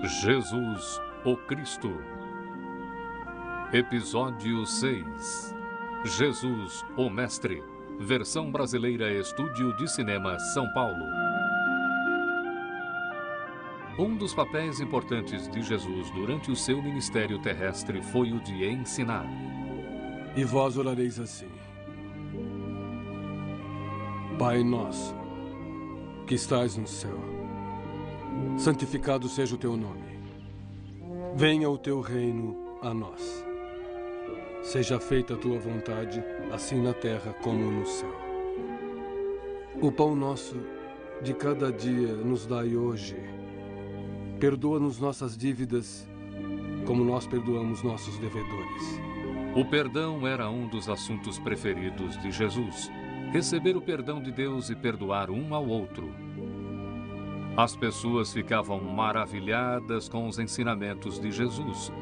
Jesus, o Cristo. Episódio 6. Jesus, o Mestre. Versão brasileira, Estúdio de Cinema, São Paulo. Um dos papéis importantes de Jesus durante o seu ministério terrestre foi o de ensinar. E vós orareis assim: Pai nosso, que estais no céu, santificado seja o teu nome. Venha o teu reino a nós. Seja feita a tua vontade, assim na terra como no céu. O pão nosso de cada dia nos dai hoje. Perdoa-nos nossas dívidas, como nós perdoamos nossos devedores. O perdão era um dos assuntos preferidos de Jesus. Receber o perdão de Deus e perdoar um ao outro. As pessoas ficavam maravilhadas com os ensinamentos de Jesus.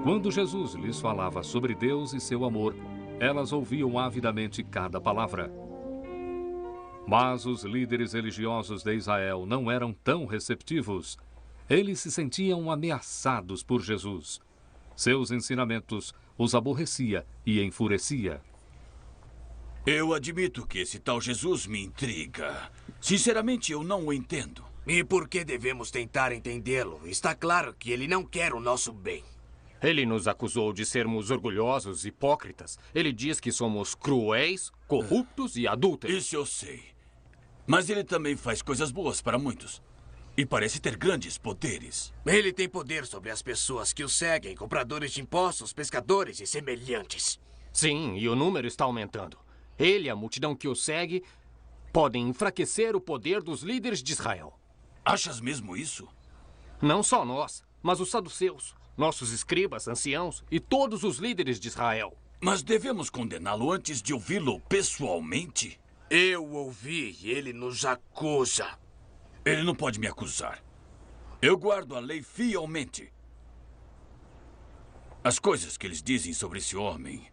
Quando Jesus lhes falava sobre Deus e seu amor, elas ouviam avidamente cada palavra. Mas os líderes religiosos de Israel não eram tão receptivos. Eles se sentiam ameaçados por Jesus. Seus ensinamentos os aborrecia e enfurecia. Eu admito que esse tal Jesus me intriga. Sinceramente, eu não o entendo. E por que devemos tentar entendê-lo? Está claro que ele não quer o nosso bem. Ele nos acusou de sermos orgulhosos, hipócritas. Ele diz que somos cruéis, corruptos e adúlteros. Isso eu sei. Mas ele também faz coisas boas para muitos. E parece ter grandes poderes. Ele tem poder sobre as pessoas que o seguem, compradores de impostos, pescadores e semelhantes. Sim, e o número está aumentando. Ele e a multidão que o segue podem enfraquecer o poder dos líderes de Israel. Achas mesmo isso? Não só nós, mas os saduceus, nossos escribas, anciãos e todos os líderes de Israel. Mas devemos condená-lo antes de ouvi-lo pessoalmente? Eu ouvi e ele nos acusa. Ele não pode me acusar. Eu guardo a lei fielmente. As coisas que eles dizem sobre esse homem...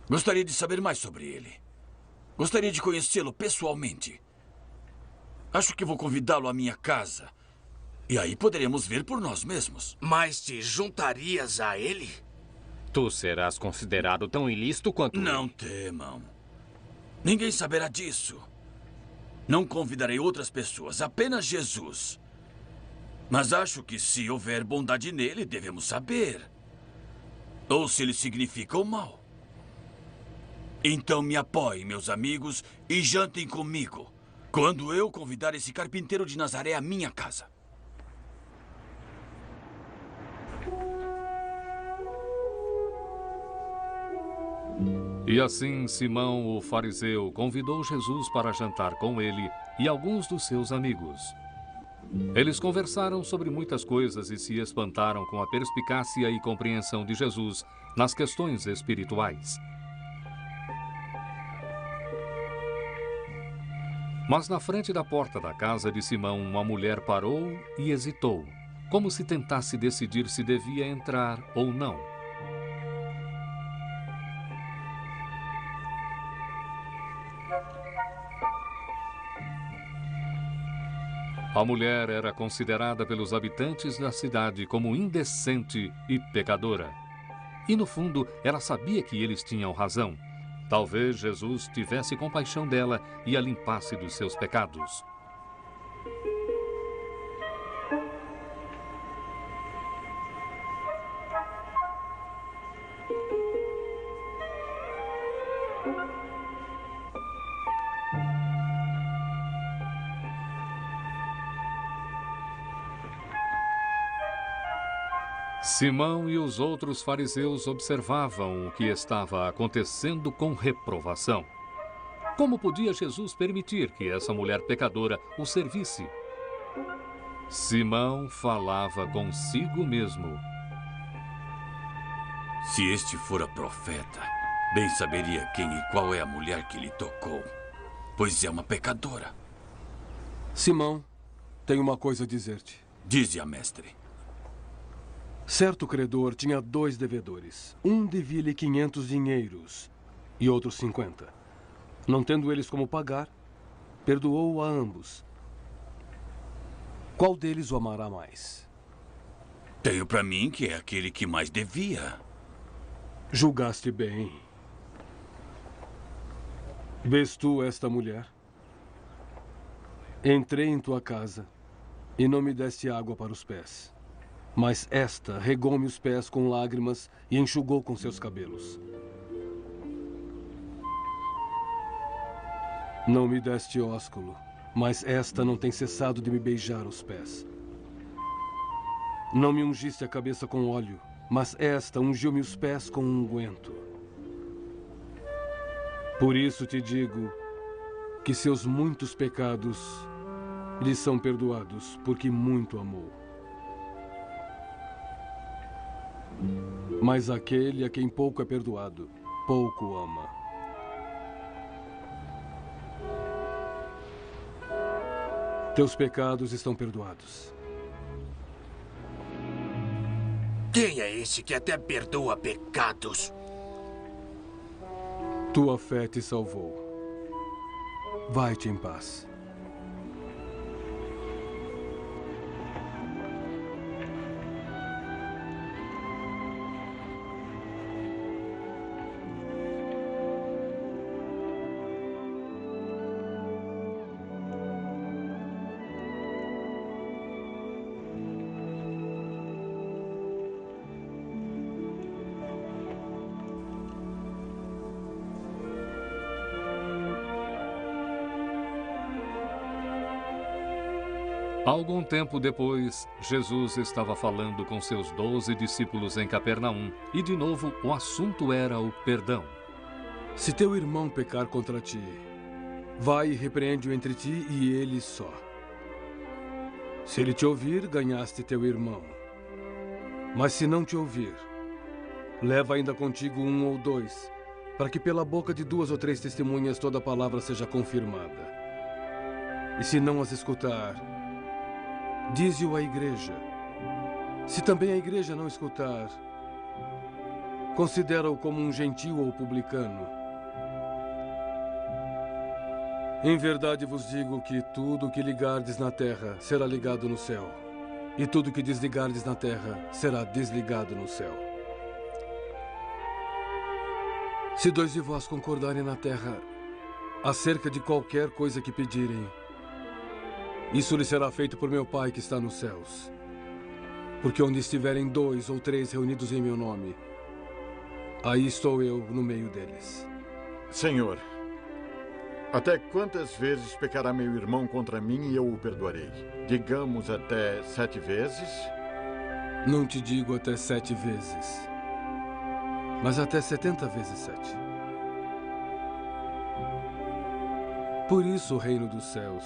Gostaria de saber mais sobre ele. Gostaria de conhecê-lo pessoalmente. Acho que vou convidá-lo à minha casa. E aí poderemos ver por nós mesmos. Mas te juntarias a ele? Tu serás considerado tão ilícito quanto Não ele. temam. Ninguém saberá disso. Não convidarei outras pessoas, apenas Jesus. Mas acho que se houver bondade nele, devemos saber. Ou se ele significa o mal. Então me apoiem, meus amigos, e jantem comigo, quando eu convidar esse carpinteiro de Nazaré à minha casa. E assim Simão, o fariseu, convidou Jesus para jantar com ele e alguns dos seus amigos. Eles conversaram sobre muitas coisas e se espantaram com a perspicácia e compreensão de Jesus nas questões espirituais. Mas na frente da porta da casa de Simão, uma mulher parou e hesitou, como se tentasse decidir se devia entrar ou não. A mulher era considerada pelos habitantes da cidade como indecente e pecadora. E no fundo, ela sabia que eles tinham razão. Talvez Jesus tivesse compaixão dela e a limpasse dos seus pecados. Simão e os outros fariseus observavam o que estava acontecendo com reprovação. Como podia Jesus permitir que essa mulher pecadora o servisse? Simão falava consigo mesmo. Se este fora profeta, bem saberia quem e qual é a mulher que lhe tocou, pois é uma pecadora. Simão, tenho uma coisa a dizer-te. Dize-a, mestre. Certo credor tinha 2 devedores. Um devia-lhe 500 dinheiros e outro 50. Não tendo eles como pagar, perdoou a ambos. qual deles o amará mais? Tenho para mim que é aquele que mais devia. Julgaste bem. Vês tu esta mulher? Entrei em tua casa e não me deste água para os pés. Mas esta regou-me os pés com lágrimas e enxugou com seus cabelos. Não me deste ósculo, mas esta não tem cessado de me beijar os pés. Não me ungiste a cabeça com óleo, mas esta ungiu-me os pés com unguento. Por isso te digo que seus muitos pecados lhe são perdoados, porque muito amou. Mas aquele a quem pouco é perdoado, pouco ama. Teus pecados estão perdoados. Quem é esse que até perdoa pecados? Tua fé te salvou. Vai-te em paz. Algum tempo depois, Jesus estava falando com seus 12 discípulos em Capernaum, e de novo o assunto era o perdão. Se teu irmão pecar contra ti, vai e repreende-o entre ti e ele só. Se ele te ouvir, ganhaste teu irmão. Mas se não te ouvir, leva ainda contigo 1 ou 2, para que pela boca de 2 ou 3 testemunhas toda a palavra seja confirmada. E se não as escutar, dize-o à igreja. Se também a igreja não escutar, considera-o como um gentil ou publicano. Em verdade vos digo que tudo o que ligardes na terra será ligado no céu, e tudo o que desligardes na terra será desligado no céu. Se 2 de vós concordarem na terra acerca de qualquer coisa que pedirem, isso lhe será feito por meu Pai que está nos céus. Porque onde estiverem 2 ou 3 reunidos em meu nome, aí estou eu no meio deles. Senhor, até quantas vezes pecará meu irmão contra mim e eu o perdoarei? Digamos até 7 vezes? Não te digo até 7 vezes, mas até 70 vezes 7. Por isso o reino dos céus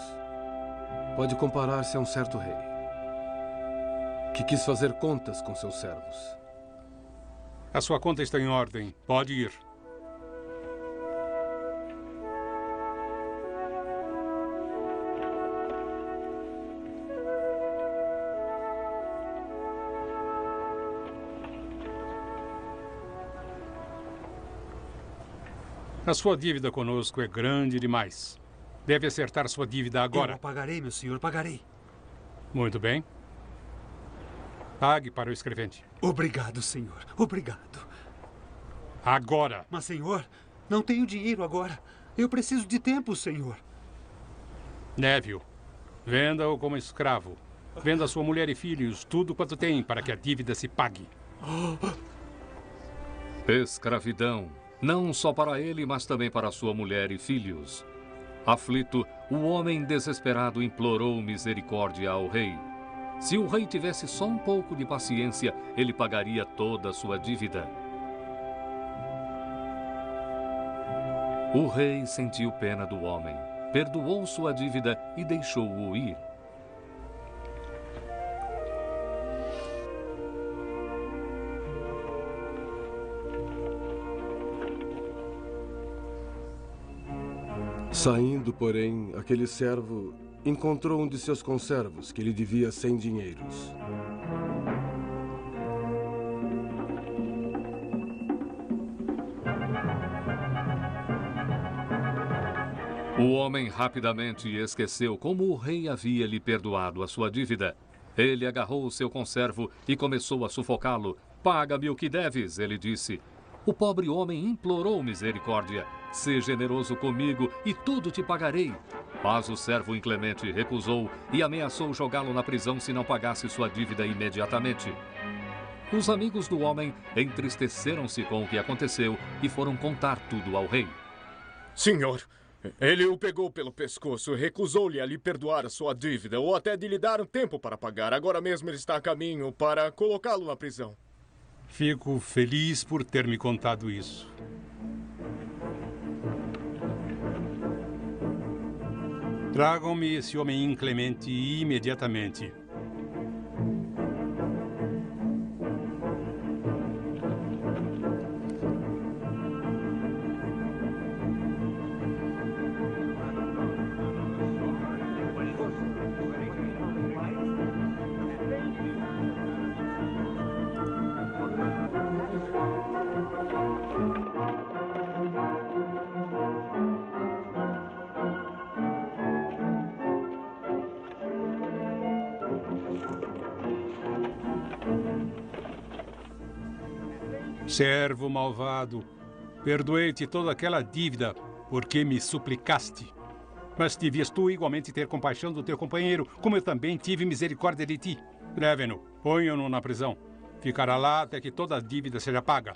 pode comparar-se a um certo rei que quis fazer contas com seus servos. A sua conta está em ordem. Pode ir. A sua dívida conosco é grande demais. Deve acertar sua dívida agora. Eu a pagarei, meu senhor, pagarei. Muito bem. Pague para o escrevente. Obrigado, senhor. Obrigado. Agora. Mas, senhor, não tenho dinheiro agora. Eu preciso de tempo, senhor. Neville, venda-o como escravo. Venda sua mulher e filhos, tudo quanto tem, para que a dívida se pague. Escravidão, não só para ele, mas também para sua mulher e filhos. Aflito, o homem desesperado implorou misericórdia ao rei. Se o rei tivesse só um pouco de paciência, ele pagaria toda a sua dívida. O rei sentiu pena do homem, perdoou sua dívida e deixou-o ir. Saindo, porém, aquele servo encontrou um de seus conservos que lhe devia 100 dinheiros. O homem rapidamente esqueceu como o rei havia lhe perdoado a sua dívida. Ele agarrou o seu conservo e começou a sufocá-lo. "Paga-me o que deves", ele disse. O pobre homem implorou misericórdia. "Sê generoso comigo e tudo te pagarei." Mas o servo inclemente recusou e ameaçou jogá-lo na prisão se não pagasse sua dívida imediatamente. Os amigos do homem entristeceram-se com o que aconteceu e foram contar tudo ao rei. Senhor, ele o pegou pelo pescoço, recusou-lhe a lhe perdoar a sua dívida ou até de lhe dar um tempo para pagar. Agora mesmo ele está a caminho para colocá-lo na prisão. Fico feliz por ter me contado isso. Tragam-me esse homem inclemente imediatamente. Servo malvado, perdoei-te toda aquela dívida porque me suplicaste. Mas devias tu igualmente ter compaixão do teu companheiro, como eu também tive misericórdia de ti. Levem-no, ponham-no na prisão. Ficará lá até que toda a dívida seja paga.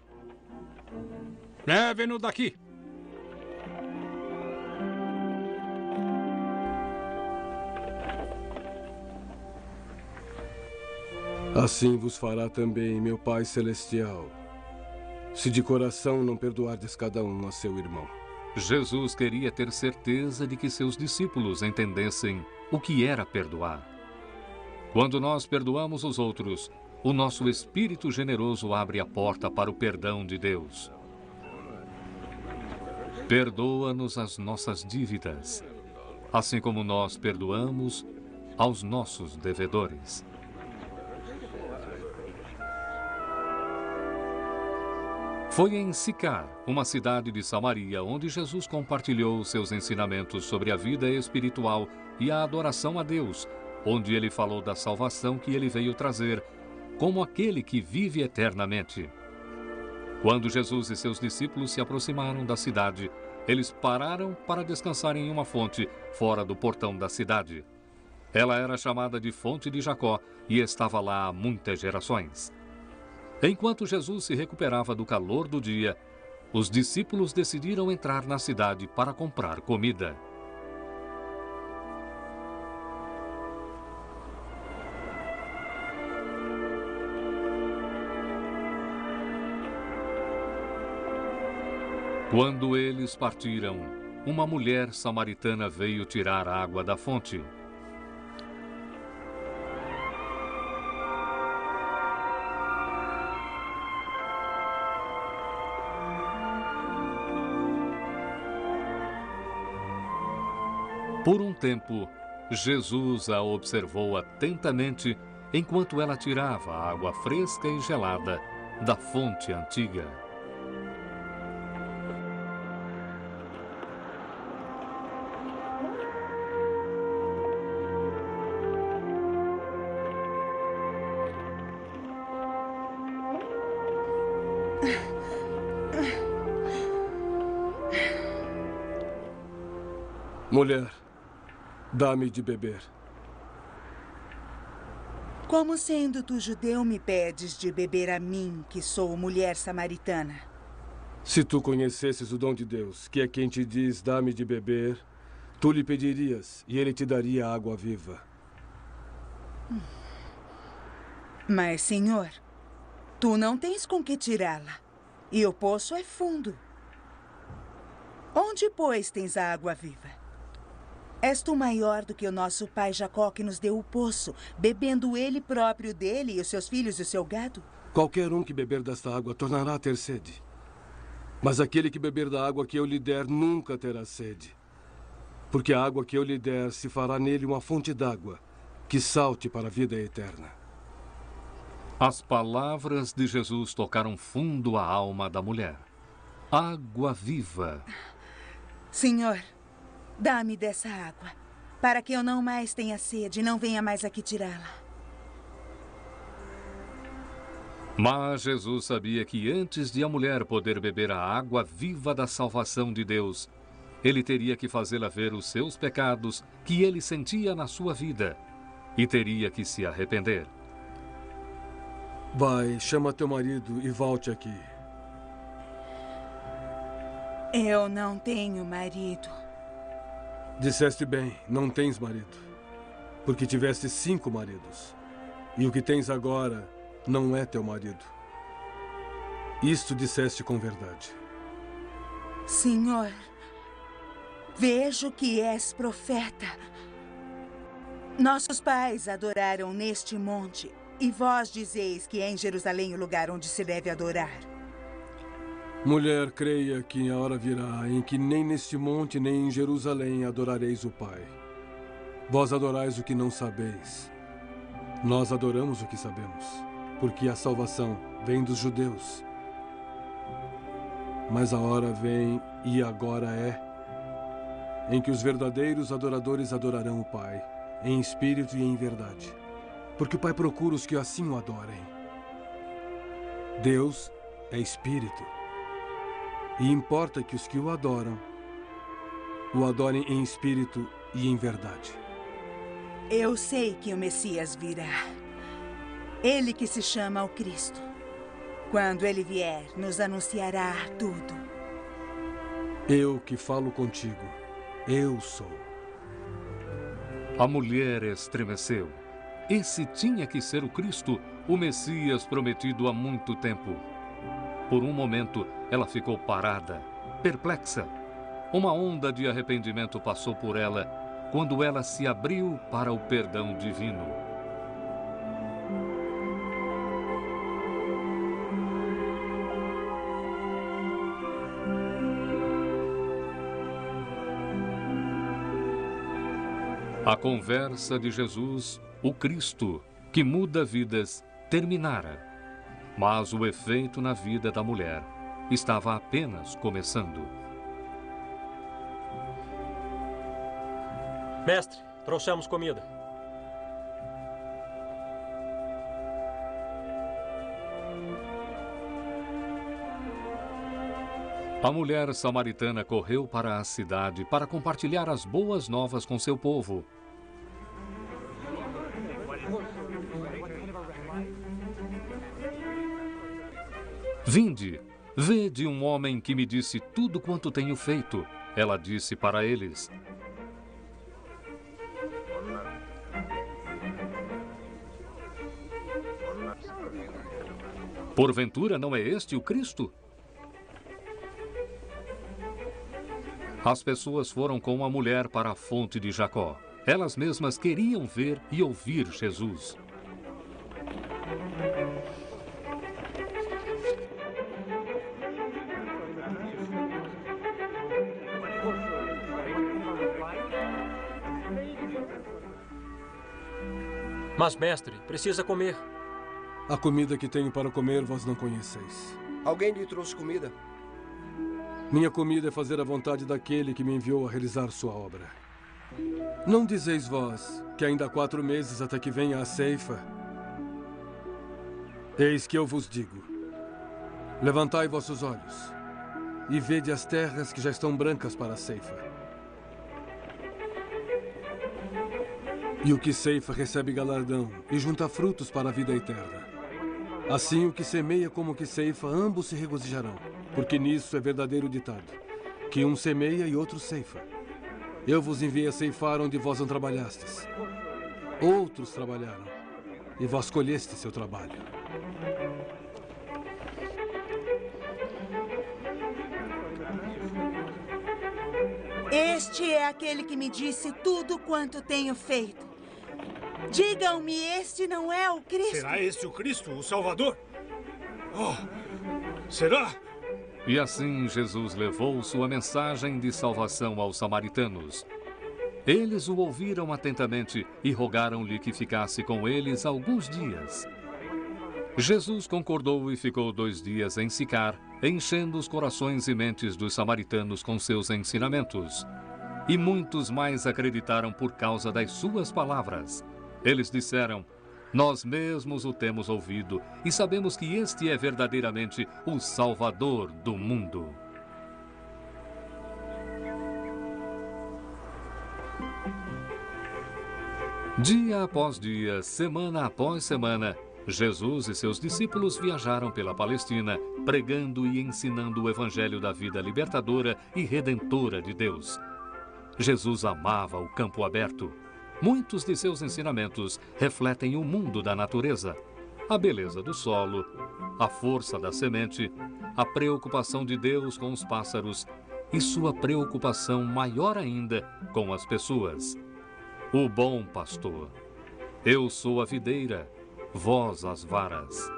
Levem-no daqui! Assim vos fará também meu Pai Celestial, se de coração não perdoardes cada um a seu irmão. Jesus queria ter certeza de que seus discípulos entendessem o que era perdoar. Quando nós perdoamos os outros, o nosso espírito generoso abre a porta para o perdão de Deus. Perdoa-nos as nossas dívidas, assim como nós perdoamos aos nossos devedores. Foi em Sicar, uma cidade de Samaria, onde Jesus compartilhou seus ensinamentos sobre a vida espiritual e a adoração a Deus, onde ele falou da salvação que ele veio trazer, como aquele que vive eternamente. Quando Jesus e seus discípulos se aproximaram da cidade, eles pararam para descansar em uma fonte fora do portão da cidade. Ela era chamada de Fonte de Jacó e estava lá há muitas gerações. Enquanto Jesus se recuperava do calor do dia, os discípulos decidiram entrar na cidade para comprar comida. Quando eles partiram, uma mulher samaritana veio tirar água da fonte. Por um tempo, Jesus a observou atentamente enquanto ela tirava a água fresca e gelada da fonte antiga. Mulher, dá-me de beber. Como sendo tu judeu me pedes de beber a mim, que sou mulher samaritana? Se tu conhecesses o dom de Deus, que é quem te diz, dá-me de beber, tu lhe pedirias e ele te daria água viva. Mas, Senhor, tu não tens com que tirá-la, e o poço é fundo. Onde, pois, tens a água viva? És tu maior do que o nosso pai Jacó, que nos deu o poço, bebendo ele próprio dele e os seus filhos e o seu gado? Qualquer um que beber desta água tornará a ter sede. Mas aquele que beber da água que eu lhe der nunca terá sede. Porque a água que eu lhe der se fará nele uma fonte d'água que salte para a vida eterna. As palavras de Jesus tocaram fundo a alma da mulher. Água viva. Senhor, Dá-me dessa água, para que eu não mais tenha sede e não venha mais aqui tirá-la. Mas Jesus sabia que antes de a mulher poder beber a água viva da salvação de Deus, ele teria que fazê-la ver os seus pecados que ele sentia na sua vida e teria que se arrepender. Vai, chama teu marido e volte aqui. Eu não tenho marido. Disseste bem, não tens marido. Porque tiveste 5 maridos. E o que tens agora não é teu marido. Isto disseste com verdade. Senhor, vejo que és profeta. Nossos pais adoraram neste monte, e vós dizeis que é em Jerusalém o lugar onde se deve adorar. Mulher, creia que a hora virá em que nem neste monte nem em Jerusalém adorareis o Pai. Vós adorais o que não sabeis. Nós adoramos o que sabemos, porque a salvação vem dos judeus. Mas a hora vem, e agora é, em que os verdadeiros adoradores adorarão o Pai, em espírito e em verdade. Porque o Pai procura os que assim o adorem. Deus é espírito. E importa que os que o adorem em espírito e em verdade. Eu sei que o Messias virá. Ele que se chama o Cristo. Quando ele vier, nos anunciará tudo. Eu que falo contigo, eu sou. A mulher estremeceu. Esse tinha que ser o Cristo, o Messias prometido há muito tempo. Por um momento, ela ficou parada, perplexa. Uma onda de arrependimento passou por ela quando ela se abriu para o perdão divino. A conversa de Jesus, o Cristo, que muda vidas, terminara. Mas o efeito na vida da mulher estava apenas começando. Mestre, trouxemos comida. A mulher samaritana correu para a cidade para compartilhar as boas novas com seu povo. Vinde, vede um homem que me disse tudo quanto tenho feito. Ela disse para eles. Porventura não é este o Cristo? As pessoas foram com a mulher para a fonte de Jacó. Elas mesmas queriam ver e ouvir Jesus. Mas, mestre, precisa comer. A comida que tenho para comer vós não conheceis. Alguém lhe trouxe comida? Minha comida é fazer a vontade daquele que me enviou a realizar sua obra. Não dizeis vós que ainda há 4 meses até que venha a ceifa? Eis que eu vos digo. Levantai vossos olhos e vede as terras que já estão brancas para a ceifa. E o que ceifa recebe galardão e junta frutos para a vida eterna. Assim o que semeia como o que ceifa, ambos se regozijarão. Porque nisso é verdadeiro ditado, que um semeia e outro ceifa. Eu vos enviei a ceifar onde vós não trabalhastes. Outros trabalharam, e vós colheste seu trabalho. Este é aquele que me disse tudo quanto tenho feito. Digam-me, este não é o Cristo? Será este o Cristo, o Salvador? Oh, será? E assim Jesus levou sua mensagem de salvação aos samaritanos. Eles o ouviram atentamente e rogaram-lhe que ficasse com eles alguns dias. Jesus concordou e ficou 2 dias em Sicar, enchendo os corações e mentes dos samaritanos com seus ensinamentos. E muitos mais acreditaram por causa das suas palavras. Eles disseram: nós mesmos o temos ouvido e sabemos que este é verdadeiramente o Salvador do mundo. Dia após dia, semana após semana, Jesus e seus discípulos viajaram pela Palestina, pregando e ensinando o evangelho da vida libertadora e redentora de Deus. Jesus amava o campo aberto. Muitos de seus ensinamentos refletem o mundo da natureza, a beleza do solo, a força da semente, a preocupação de Deus com os pássaros e sua preocupação maior ainda com as pessoas. O bom pastor. Eu sou a videira, vós as varas.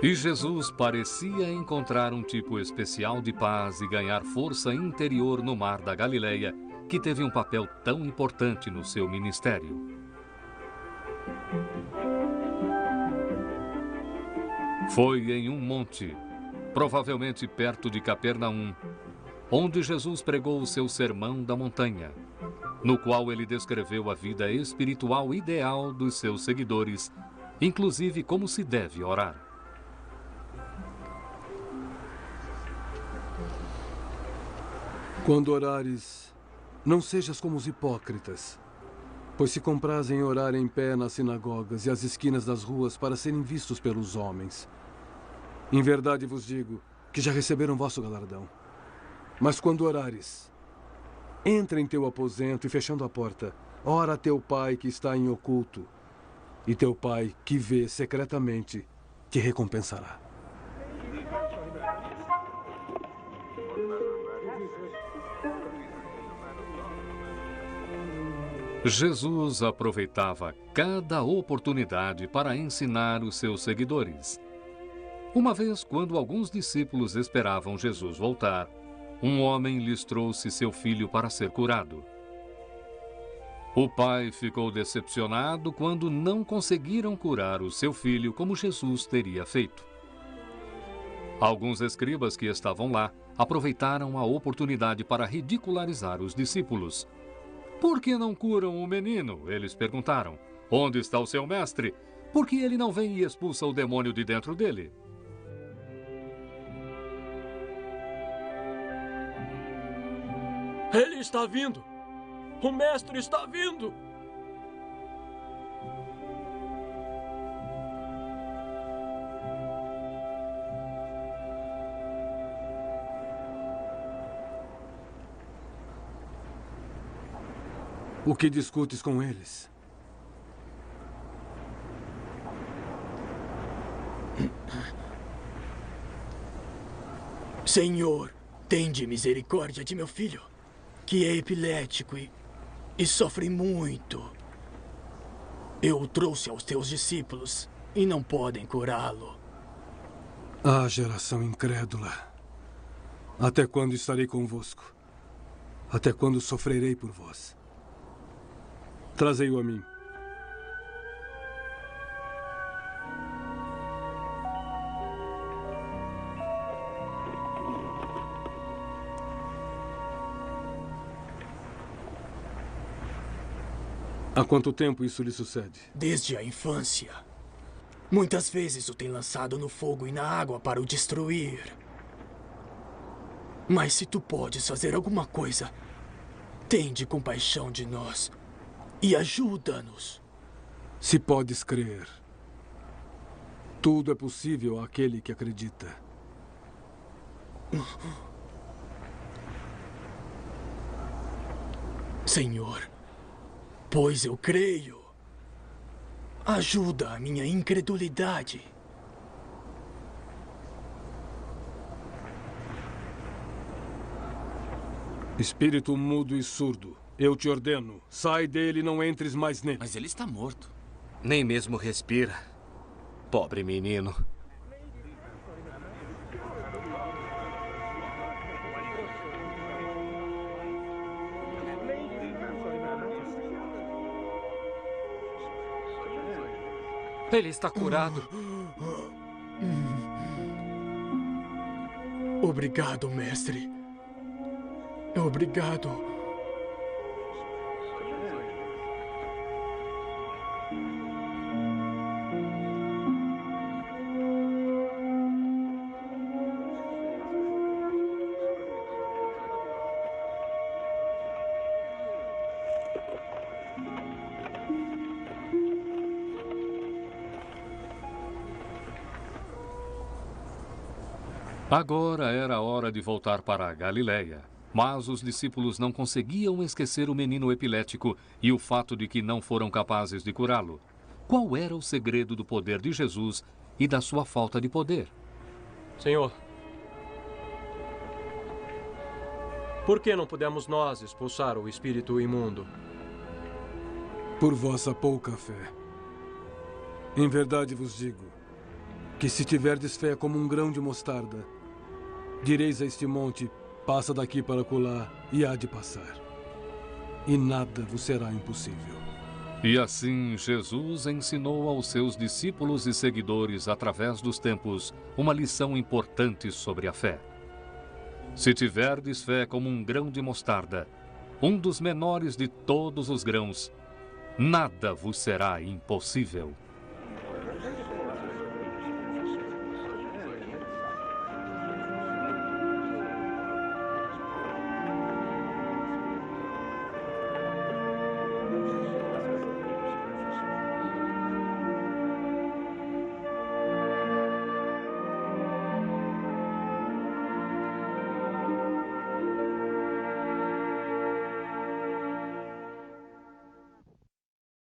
E Jesus parecia encontrar um tipo especial de paz e ganhar força interior no mar da Galileia, que teve um papel tão importante no seu ministério. Foi em um monte, provavelmente perto de Capernaum, onde Jesus pregou o seu sermão da montanha, no qual ele descreveu a vida espiritual ideal dos seus seguidores, inclusive como se deve orar. Quando orares, não sejas como os hipócritas, pois se comprazem em orar em pé nas sinagogas e às esquinas das ruas para serem vistos pelos homens. Em verdade vos digo que já receberam vosso galardão. Mas quando orares, entra em teu aposento e, fechando a porta, ora a teu pai que está em oculto, e teu pai que vê secretamente te recompensará. Jesus aproveitava cada oportunidade para ensinar os seus seguidores. Uma vez, quando alguns discípulos esperavam Jesus voltar, um homem lhes trouxe seu filho para ser curado. O pai ficou decepcionado quando não conseguiram curar o seu filho como Jesus teria feito. Alguns escribas que estavam lá aproveitaram a oportunidade para ridicularizar os discípulos. Por que não curam o menino? Eles perguntaram. Onde está o seu mestre? Por que ele não vem e expulsa o demônio de dentro dele? Ele está vindo! O mestre está vindo! O que discutes com eles? Senhor, tende misericórdia de meu filho, que é epilético e sofre muito. Eu o trouxe aos teus discípulos e não podem curá-lo. Ah, geração incrédula. Até quando estarei convosco? Até quando sofrerei por vós? Trazei-o a mim. Há quanto tempo isso lhe sucede? Desde a infância. Muitas vezes o tem lançado no fogo e na água para o destruir. Mas se tu podes fazer alguma coisa, tende compaixão de nós e ajuda-nos. Se podes crer, tudo é possível àquele que acredita. Senhor, pois eu creio. Ajuda a minha incredulidade. Espírito mudo e surdo, eu te ordeno, sai dele e não entres mais nele. Mas ele está morto. Nem mesmo respira. Pobre menino. Ele está curado. Obrigado, mestre. Obrigado. Agora era a hora de voltar para a Galiléia. Mas os discípulos não conseguiam esquecer o menino epilético e o fato de que não foram capazes de curá-lo. Qual era o segredo do poder de Jesus e da sua falta de poder? Senhor, por que não pudemos nós expulsar o espírito imundo? Por vossa pouca fé. Em verdade vos digo que se tiverdes fé como um grão de mostarda, direis a este monte, passa daqui para acolá, e há de passar. E nada vos será impossível. E assim Jesus ensinou aos seus discípulos e seguidores, através dos tempos, uma lição importante sobre a fé. Se tiverdes fé como um grão de mostarda, um dos menores de todos os grãos, nada vos será impossível.